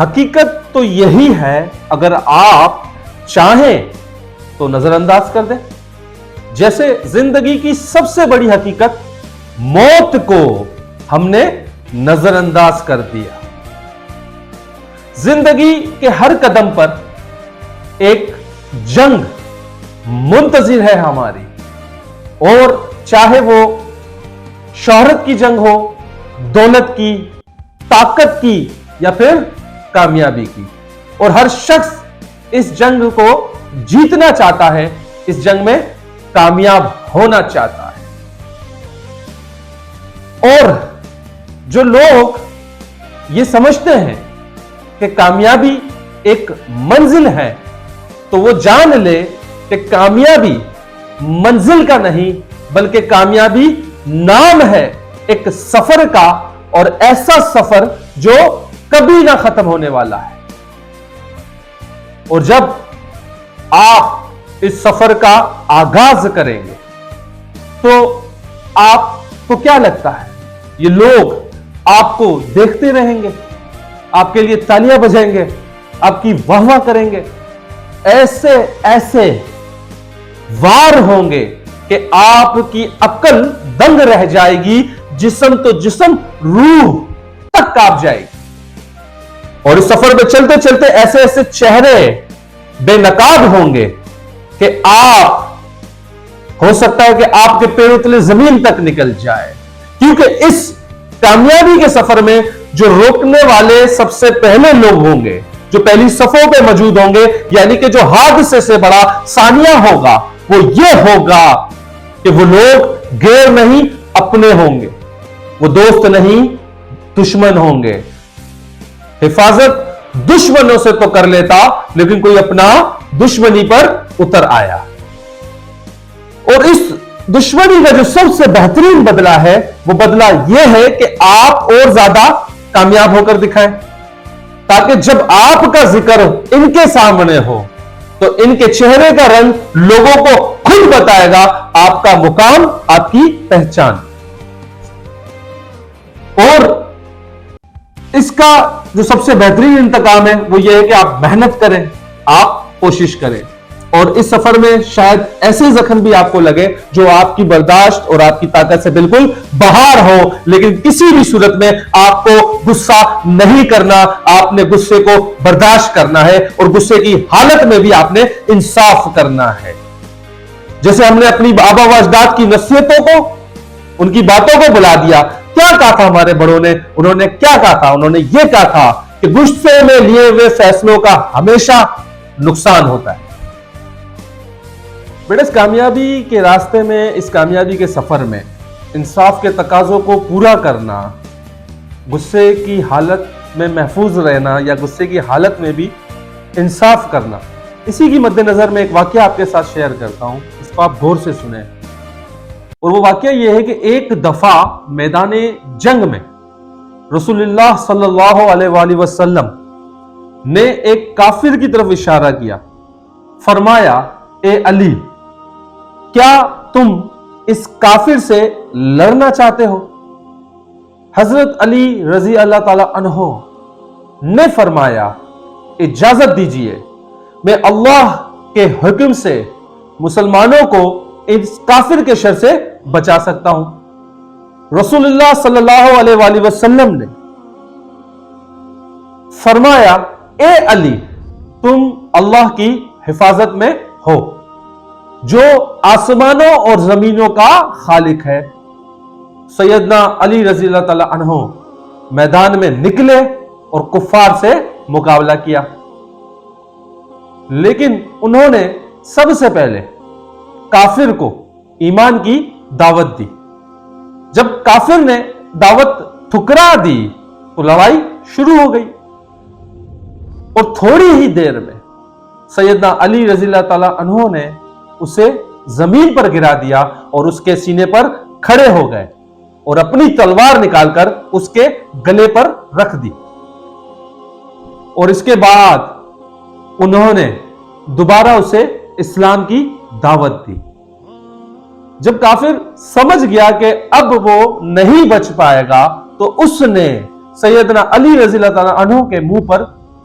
حقیقت تو یہی ہے، اگر آپ چاہیں تو نظر انداز کر دیں، جیسے زندگی کی سب سے بڑی حقیقت موت کو ہم نے نظر انداز کر دیا۔ زندگی کے ہر قدم پر ایک جنگ منتظر ہے ہماری، اور چاہے وہ شہرت کی جنگ ہو، دولت کی، طاقت کی، یا پھر کامیابی کی، اور ہر شخص اس جنگ کو جیتنا چاہتا ہے، اس جنگ میں کامیاب ہونا چاہتا ہے۔ اور جو لوگ یہ سمجھتے ہیں کہ کامیابی ایک منزل ہے، تو وہ جان لے کہ کامیابی منزل کا نہیں بلکہ کامیابی نام ہے ایک سفر کا، اور ایسا سفر جو کبھی نہ ختم ہونے والا ہے۔ اور جب آپ اس سفر کا آغاز کریں گے تو آپ کو کیا لگتا ہے؟ یہ لوگ آپ کو دیکھتے رہیں گے، آپ کے لیے تالیاں بجائیں گے، آپ کی واہ واہ کریں گے، ایسے ایسے وار ہوں گے کہ آپ کی عقل دنگ رہ جائے گی، جسم تو جسم، روح تک کانپ جائے گی۔ اور اس سفر پہ چلتے چلتے ایسے ایسے چہرے بے نقاب ہوں گے کہ آپ ہو سکتا ہے کہ آپ کے پیروں تلے زمین تک نکل جائے، کیونکہ اس کامیابی کے سفر میں جو روکنے والے سب سے پہلے لوگ ہوں گے، جو پہلی صفوں پہ موجود ہوں گے، یعنی کہ جو حادثے سے بڑا ثانیہ ہوگا، وہ یہ ہوگا کہ وہ لوگ غیر نہیں اپنے ہوں گے، وہ دوست نہیں دشمن ہوں گے۔ حفاظت دشمنوں سے تو کر لیتا، لیکن کوئی اپنا دشمنی پر اتر آیا۔ اور اس دشمنی کا جو سب سے بہترین بدلہ ہے، وہ بدلہ یہ ہے کہ آپ اور زیادہ کامیاب ہو کر دکھائیں، تاکہ جب آپ کا ذکر ان کے سامنے ہو تو ان کے چہرے کا رنگ لوگوں کو خود بتائے گا آپ کا مقام، آپ کی پہچان۔ اور اس کا جو سب سے بہترین انتقام ہے وہ یہ ہے کہ آپ محنت کریں، آپ کوشش کریں، اور اس سفر میں شاید ایسے زخم بھی آپ کو لگے جو آپ کی برداشت اور آپ کی طاقت سے بالکل باہر ہو، لیکن کسی بھی صورت میں آپ کو غصہ نہیں کرنا، آپ نے غصے کو برداشت کرنا ہے، اور غصے کی حالت میں بھی آپ نے انصاف کرنا ہے۔ جیسے ہم نے اپنی آبا و اجداد کی نصیحتوں کو، ان کی باتوں کو بلا دیا۔ کیا کہا تھا ہمارے بڑوں نے؟ انہوں نے کیا کہا تھا؟ انہوں نے یہ کہا تھا کہ غصے میں لیے ہوئے فیصلوں کا ہمیشہ نقصان ہوتا ہے۔ بیٹا، اس کامیابی کے راستے میں، اس کامیابی کے سفر میں انصاف کے تقاضوں کو پورا کرنا، غصے کی حالت میں محفوظ رہنا یا غصے کی حالت میں بھی انصاف کرنا، اسی کی مد نظر میں ایک واقعہ آپ کے ساتھ شیئر کرتا ہوں، اس کو آپ غور سے سنیں۔ اور وہ واقعہ یہ ہے کہ ایک دفعہ میدان جنگ میں رسول اللہ صلی اللہ علیہ وآلہ وسلم نے ایک کافر کی طرف اشارہ کیا، فرمایا اے علی، کیا تم اس کافر سے لڑنا چاہتے ہو؟ حضرت علی رضی اللہ تعالی عنہ نے فرمایا اجازت دیجئے، میں اللہ کے حکم سے مسلمانوں کو اس کافر کے شر سے بچا سکتا ہوں۔ رسول اللہ صلی اللہ علیہ وآلہ وسلم نے فرمایا اے علی، تم اللہ کی حفاظت میں ہو جو آسمانوں اور زمینوں کا خالق ہے۔ سیدنا علی رضی اللہ تعالی عنہ میدان میں نکلے اور کفار سے مقابلہ کیا، لیکن انہوں نے سب سے پہلے کافر کو ایمان کی دعوت دی۔ جب کافر نے دعوت ٹھکرا دی تو لڑائی شروع ہو گئی، اور تھوڑی ہی دیر میں سیدنا علی رضی اللہ تعالی عنہ نے اسے زمین پر گرا دیا اور اس کے سینے پر کھڑے ہو گئے اور اپنی تلوار نکال کر اس کے گلے پر رکھ دی، اور اس کے بعد انہوں نے دوبارہ اسے اسلام کی دعوت دی۔ جب کافر سمجھ گیا کہ اب وہ نہیں بچ پائے گا تو اس نے سیدنا علی رضی اللہ تعالیٰ عنہ کے منہ پر